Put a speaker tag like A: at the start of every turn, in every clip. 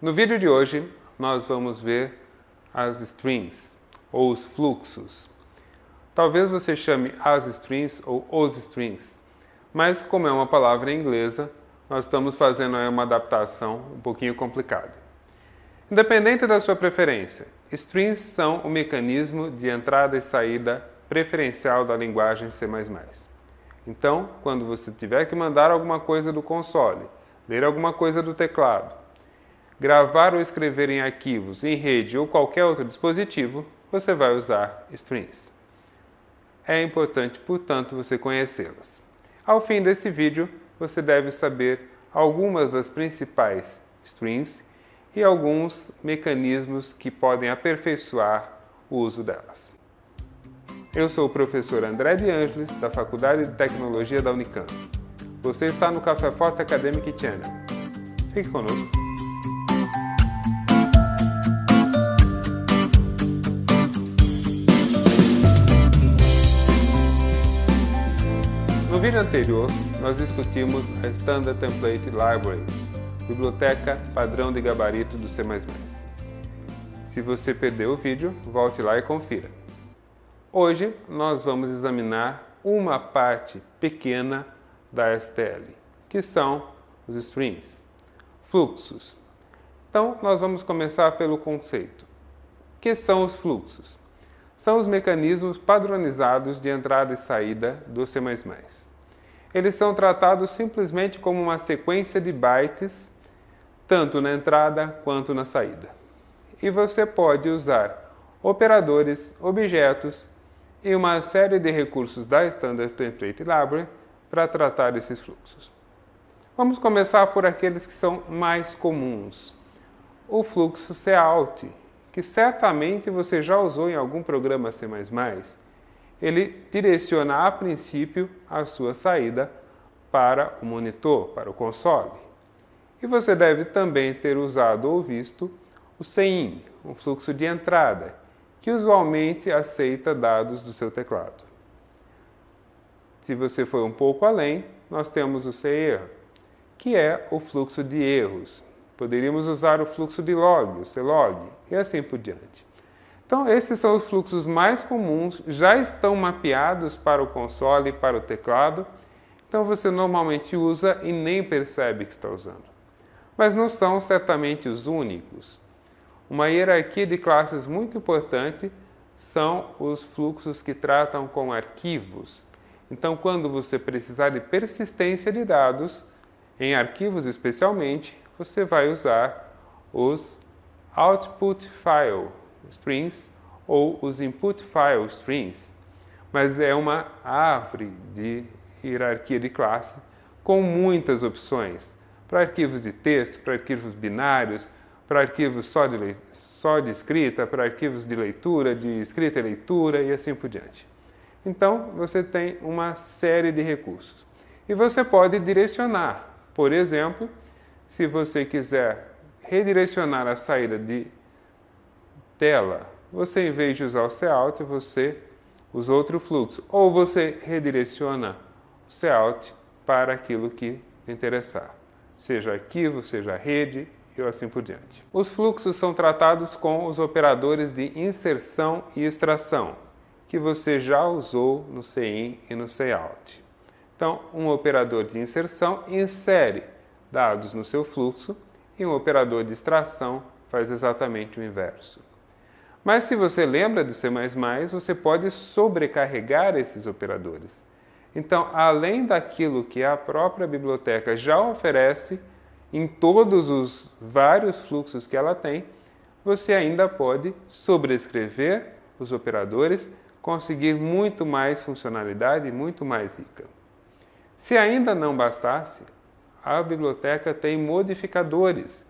A: No vídeo de hoje, nós vamos ver as strings, ou os fluxos. Talvez você chame as strings ou os strings, mas como é uma palavra inglesa, nós estamos fazendo uma adaptação um pouquinho complicada. Independente da sua preferência, strings são o mecanismo de entrada e saída preferencial da linguagem C++. Então, quando você tiver que mandar alguma coisa do console, ler alguma coisa do teclado, gravar ou escrever em arquivos, em rede ou qualquer outro dispositivo, você vai usar strings. É importante, portanto, você conhecê-las. Ao fim desse vídeo, você deve saber algumas das principais strings e alguns mecanismos que podem aperfeiçoar o uso delas. Eu sou o professor André de Ângeles, da Faculdade de Tecnologia da Unicamp. Você está no Café Forte Academic Channel. Fique conosco. No vídeo anterior, nós discutimos a Standard Template Library, biblioteca padrão de gabarito do C++. Se você perdeu o vídeo, volte lá e confira. Hoje, nós vamos examinar uma parte pequena da STL, que são os strings, fluxos. Então, nós vamos começar pelo conceito. O que são os fluxos? São os mecanismos padronizados de entrada e saída do C++. Eles são tratados simplesmente como uma sequência de bytes, tanto na entrada quanto na saída. E você pode usar operadores, objetos e uma série de recursos da Standard Template Library para tratar esses fluxos. Vamos começar por aqueles que são mais comuns. O fluxo cout, que certamente você já usou em algum programa C++. Ele direciona a princípio a sua saída para o monitor, para o console. E você deve também ter usado ou visto o cin, um fluxo de entrada, que usualmente aceita dados do seu teclado. Se você for um pouco além, nós temos o cerr, que é o fluxo de erros. Poderíamos usar o fluxo de log, o clog, e assim por diante. Então, esses são os fluxos mais comuns, já estão mapeados para o console e para o teclado, então você normalmente usa e nem percebe que está usando. Mas não são certamente os únicos. Uma hierarquia de classes muito importante são os fluxos que tratam com arquivos. Então, quando você precisar de persistência de dados, em arquivos especialmente, você vai usar os output file strings ou os input file strings. Mas é uma árvore de hierarquia de classe com muitas opções para arquivos de texto, para arquivos binários, para arquivos só de escrita, para arquivos de leitura, de escrita e leitura e assim por diante. Então, você tem uma série de recursos. E você pode direcionar. Por exemplo, se você quiser redirecionar a saída de tela, você, em vez de usar o cout, você usa outro fluxo. Ou você redireciona o cout para aquilo que te interessar. Seja arquivo, seja rede, e assim por diante. Os fluxos são tratados com os operadores de inserção e extração, que você já usou no cin e no cout. Então, um operador de inserção insere dados no seu fluxo e um operador de extração faz exatamente o inverso. Mas se você lembra do C++, você pode sobrecarregar esses operadores. Então, além daquilo que a própria biblioteca já oferece, em todos os vários fluxos que ela tem, você ainda pode sobrescrever os operadores, conseguir muito mais funcionalidade e muito mais rica. Se ainda não bastasse, a biblioteca tem modificadores.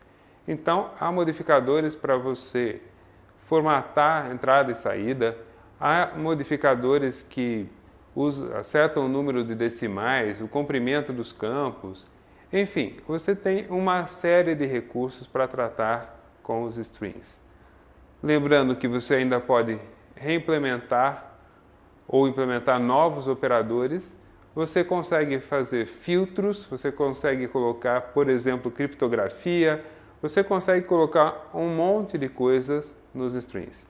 A: Então, há modificadores para você formatar entrada e saída, há modificadores que acertam o número de decimais, o comprimento dos campos. Enfim, você tem uma série de recursos para tratar com os strings. Lembrando que você ainda pode reimplementar ou implementar novos operadores, você consegue fazer filtros, você consegue colocar, por exemplo, criptografia, você consegue colocar um monte de coisas nos strings.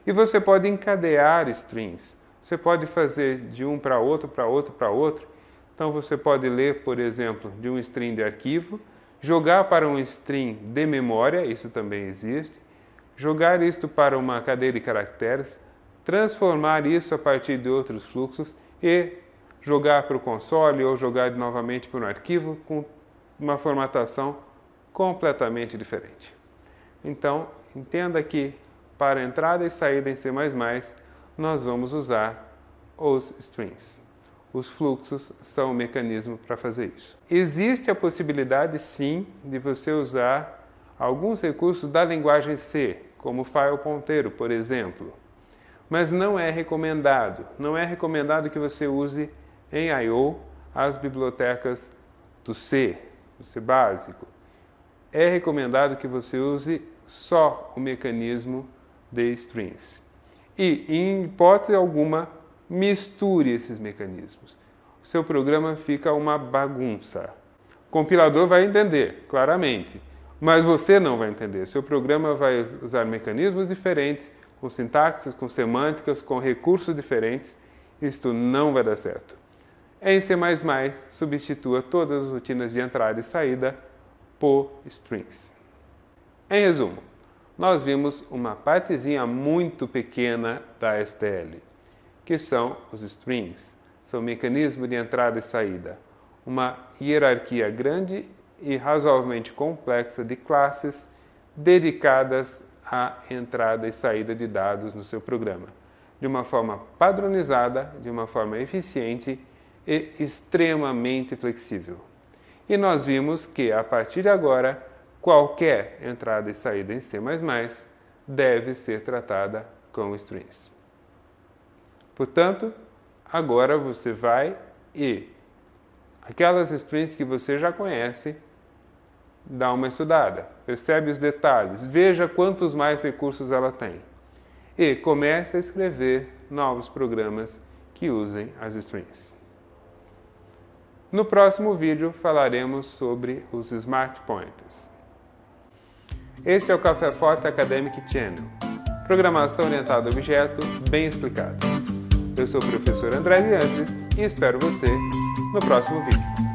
A: E você pode encadear strings. Você pode fazer de um para outro, para outro, para outro. Então você pode ler, por exemplo, de um string de arquivo, jogar para um string de memória, isso também existe, jogar isto para uma cadeia de caracteres, transformar isso a partir de outros fluxos e jogar para o console ou jogar novamente para um arquivo com uma formatação completamente diferente. Então, entenda que para entrada e saída em C++, nós vamos usar os strings. Os fluxos são o mecanismo para fazer isso. Existe a possibilidade, sim, de você usar alguns recursos da linguagem C, como file ponteiro, por exemplo. Mas não é recomendado. Não é recomendado que você use em I/O as bibliotecas do C básico. É recomendado que você use só o mecanismo de strings. E, em hipótese alguma, misture esses mecanismos. O seu programa fica uma bagunça. O compilador vai entender, claramente, mas você não vai entender. O seu programa vai usar mecanismos diferentes, com sintaxes, com semânticas, com recursos diferentes. Isto não vai dar certo. Em C++, substitua todas as rotinas de entrada e saída por strings. Em resumo, nós vimos uma partezinha muito pequena da STL, que são os strings. São mecanismos de entrada e saída. Uma hierarquia grande e razoavelmente complexa de classes dedicadas à entrada e saída de dados no seu programa, de uma forma padronizada, de uma forma eficiente e extremamente flexível. E nós vimos que, a partir de agora, qualquer entrada e saída em C++ deve ser tratada com strings. Portanto, agora você vai e aquelas strings que você já conhece, dá uma estudada, percebe os detalhes, veja quantos mais recursos ela tem e comece a escrever novos programas que usem as strings. No próximo vídeo falaremos sobre os Smart Pointers. Este é o Café Forte Academic Channel, programação orientada a objeto bem explicado. Eu sou o professor André Liantes e espero você no próximo vídeo.